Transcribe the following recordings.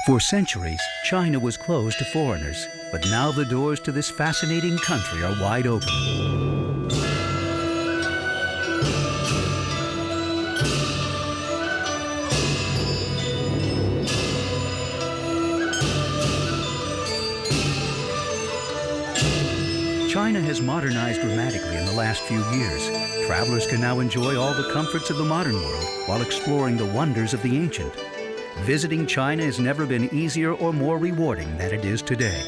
For centuries, China was closed to foreigners, but now the doors to this fascinating country are wide open. China has modernized dramatically in the last few years. Travelers can now enjoy all the comforts of the modern world while exploring the wonders of the ancient. Visiting China has never been easier or more rewarding than it is today.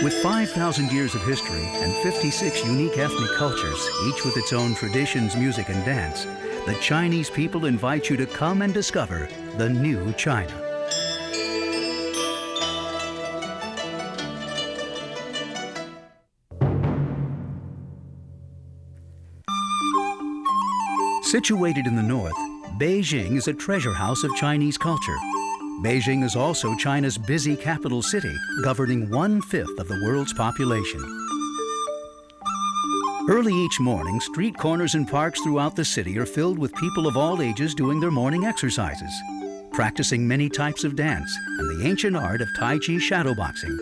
With 5,000 years of history and 56 unique ethnic cultures, each with its own traditions, music, and dance, the Chinese people invite you to come and discover the new China. Situated in the north, Beijing is a treasure house of Chinese culture. Beijing is also China's busy capital city, governing 1/5 of the world's population. Early each morning, street corners and parks throughout the city are filled with people of all ages doing their morning exercises, practicing many types of dance and the ancient art of Tai Chi shadowboxing.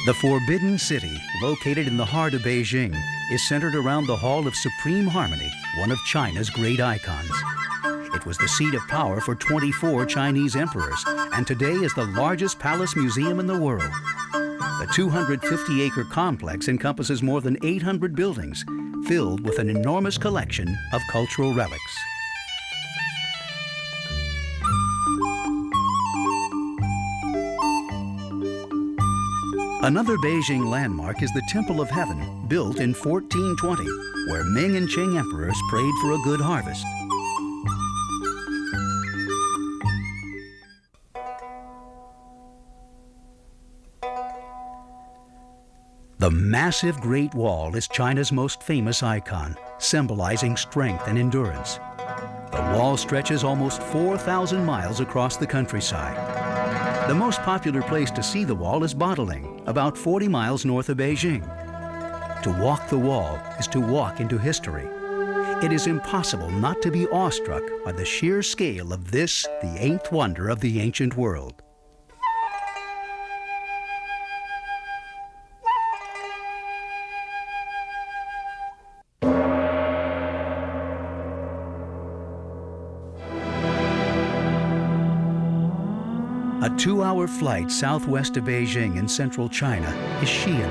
The Forbidden City, located in the heart of Beijing, is centered around the Hall of Supreme Harmony, one of China's great icons. It was the seat of power for 24 Chinese emperors, and today is the largest palace museum in the world. The 250-acre complex encompasses more than 800 buildings, filled with an enormous collection of cultural relics. Another Beijing landmark is the Temple of Heaven, built in 1420, where Ming and Qing emperors prayed for a good harvest. The massive Great Wall is China's most famous icon, symbolizing strength and endurance. The wall stretches almost 4,000 miles across the countryside. The most popular place to see the wall is Bottling, about 40 miles north of Beijing. To walk the wall is to walk into history. It is impossible not to be awestruck by the sheer scale of this, the eighth wonder of the ancient world. A 2-hour flight southwest of Beijing in central China is Xi'an,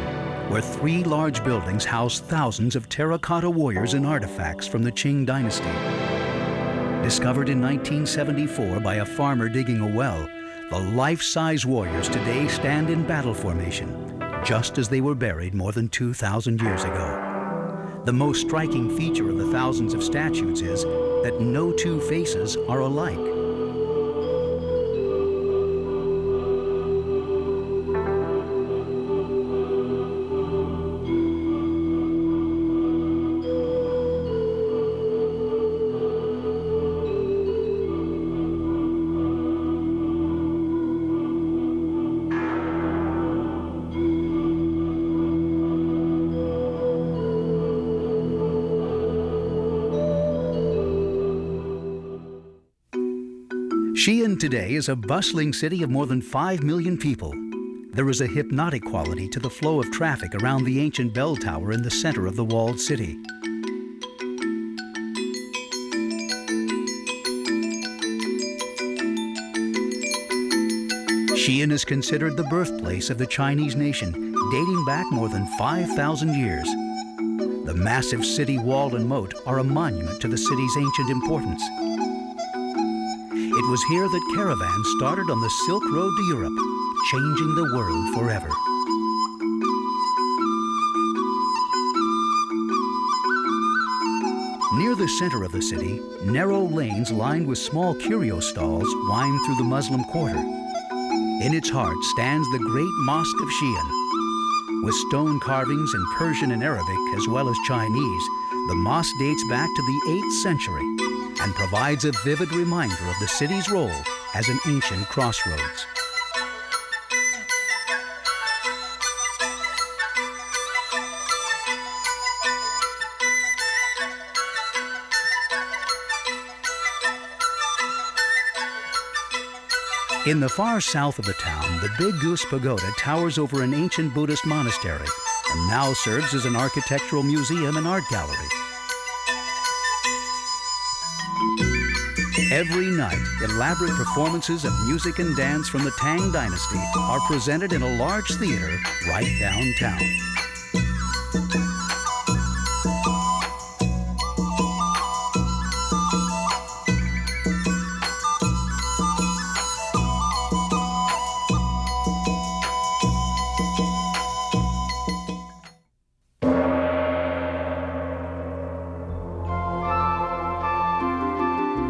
where 3 large buildings house thousands of terracotta warriors and artifacts from the Qing dynasty. Discovered in 1974 by a farmer digging a well, the life-size warriors today stand in battle formation, just as they were buried more than 2,000 years ago. The most striking feature of the thousands of statues is that no two faces are alike. Xi'an today is a bustling city of more than 5 million people. There is a hypnotic quality to the flow of traffic around the ancient bell tower in the center of the walled city. Xi'an is considered the birthplace of the Chinese nation, dating back more than 5,000 years. The massive city wall and moat are a monument to the city's ancient importance. It was here that caravans started on the Silk Road to Europe, changing the world forever. Near the center of the city, narrow lanes lined with small curio stalls wind through the Muslim quarter. In its heart stands the great Mosque of Xi'an. With stone carvings in Persian and Arabic, as well as Chinese, the mosque dates back to the 8th century. and provides a vivid reminder of the city's role as an ancient crossroads. In the far south of the town, the Big Goose Pagoda towers over an ancient Buddhist monastery and now serves as an architectural museum and art gallery. Every night, elaborate performances of music and dance from the Tang Dynasty are presented in a large theater right downtown.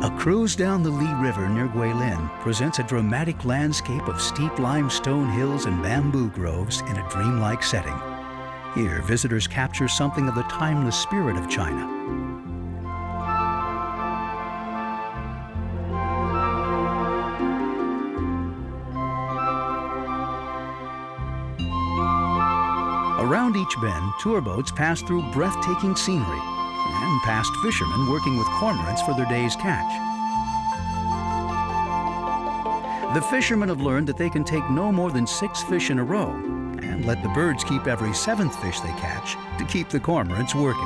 A cruise down the Li River near Guilin presents a dramatic landscape of steep limestone hills and bamboo groves in a dreamlike setting. Here, visitors capture something of the timeless spirit of China. Around each bend, tour boats pass through breathtaking scenery and past fishermen working with cormorants for their day's catch. The fishermen have learned that they can take no more than 6 fish in a row and let the birds keep every 7th fish they catch to keep the cormorants working.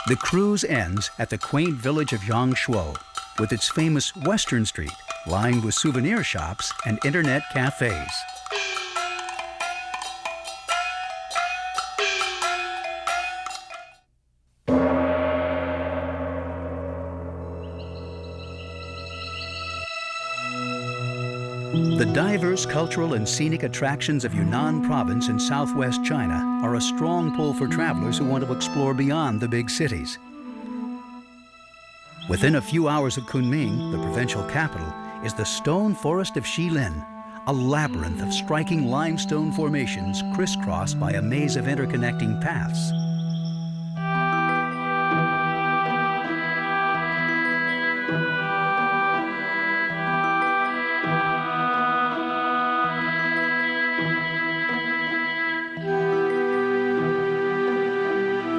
The cruise ends at the quaint village of Yangshuo, with its famous Western Street, lined with souvenir shops and internet cafes. The diverse cultural and scenic attractions of Yunnan Province in southwest China are a strong pull for travelers who want to explore beyond the big cities. Within a few hours of Kunming, the provincial capital, is the stone forest of Xilin, a labyrinth of striking limestone formations crisscrossed by a maze of interconnecting paths.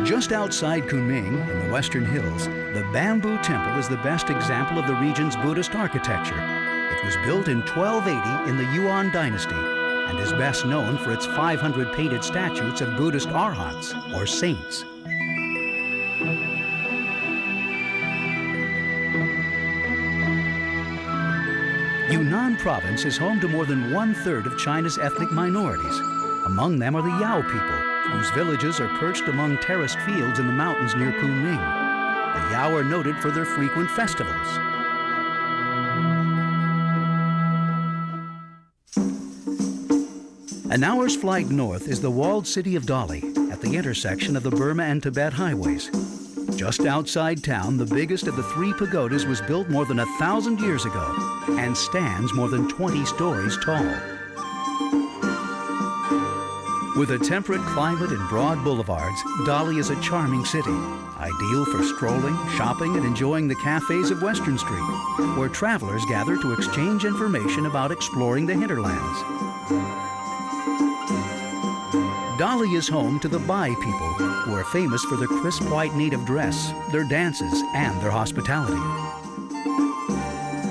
Just outside Kunming, in the western hills, the Bamboo Temple is the best example of the region's Buddhist architecture. It was built in 1280 in the Yuan dynasty and is best known for its 500 painted statues of Buddhist arhats, or saints. Yunnan Province is home to more than 1/3 of China's ethnic minorities. Among them are the Yao people, whose villages are perched among terraced fields in the mountains near Kunming. The Yao are noted for their frequent festivals. An hour's flight north is the walled city of Dali, at the intersection of the Burma and Tibet highways. Just outside town, the biggest of the 3 pagodas was built more than 1,000 years ago and stands more than 20 stories tall. With a temperate climate and broad boulevards, Dali is a charming city, ideal for strolling, shopping, and enjoying the cafes of Western Street, where travelers gather to exchange information about exploring the hinterlands. Dali is home to the Bai people, who are famous for their crisp white native dress, their dances, and their hospitality.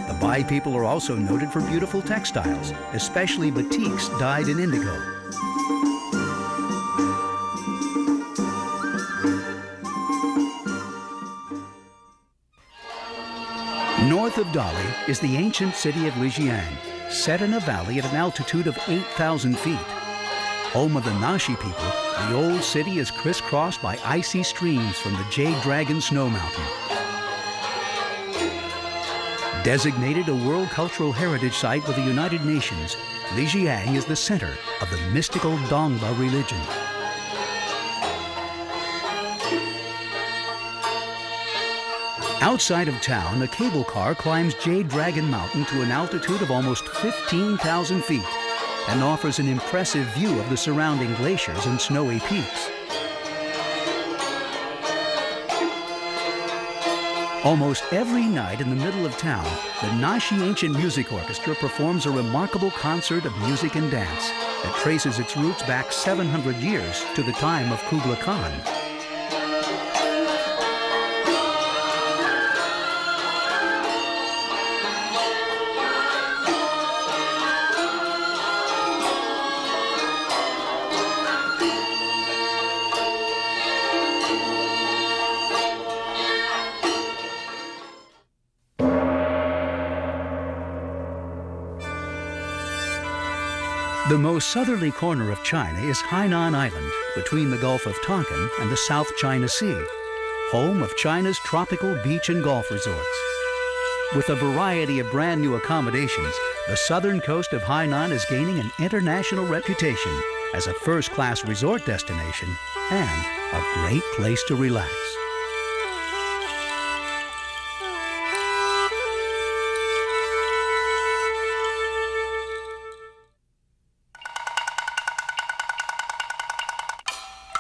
The Bai people are also noted for beautiful textiles, especially batiks dyed in indigo. North of Dali is the ancient city of Lijiang, set in a valley at an altitude of 8,000 feet. Home of the Naxi people, the old city is crisscrossed by icy streams from the Jade Dragon Snow Mountain. Designated a World Cultural Heritage Site by the United Nations, Lijiang is the center of the mystical Dongba religion. Outside of town, a cable car climbs Jade Dragon Mountain to an altitude of almost 15,000 feet and offers an impressive view of the surrounding glaciers and snowy peaks. Almost every night in the middle of town, the Naxi Ancient Music Orchestra performs a remarkable concert of music and dance that traces its roots back 700 years to the time of Kublai Khan. The most southerly corner of China is Hainan Island, between the Gulf of Tonkin and the South China Sea, home of China's tropical beach and golf resorts. With a variety of brand new accommodations, the southern coast of Hainan is gaining an international reputation as a first-class resort destination and a great place to relax.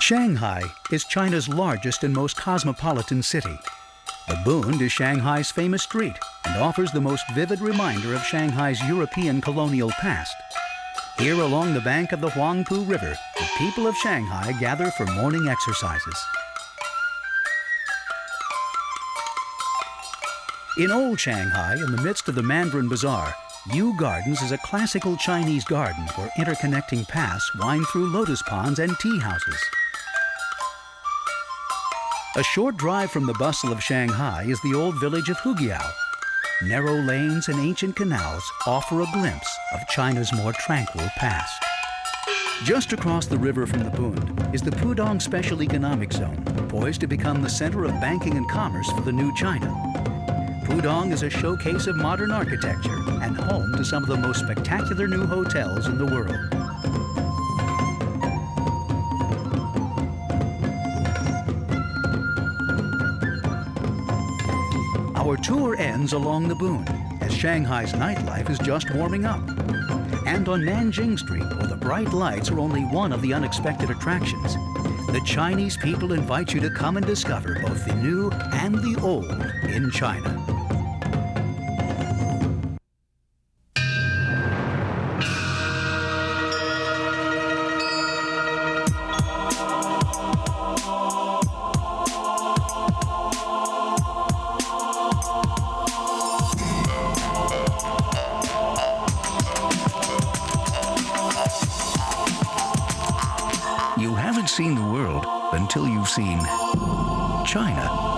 Shanghai is China's largest and most cosmopolitan city. The Bund is Shanghai's famous street and offers the most vivid reminder of Shanghai's European colonial past. Here along the bank of the Huangpu River, the people of Shanghai gather for morning exercises. In old Shanghai, in the midst of the Mandarin Bazaar, Yu Gardens is a classical Chinese garden where interconnecting paths wind through lotus ponds and tea houses. A short drive from the bustle of Shanghai is the old village of Hugiao. Narrow lanes and ancient canals offer a glimpse of China's more tranquil past. Just across the river from the Bund is the Pudong Special Economic Zone, poised to become the center of banking and commerce for the new China. Pudong is a showcase of modern architecture and home to some of the most spectacular new hotels in the world. Our tour ends along the Bund, as Shanghai's nightlife is just warming up. And on Nanjing Street, where the bright lights are only one of the unexpected attractions, the Chinese people invite you to come and discover both the new and the old in China. You haven't seen the world until you've seen China.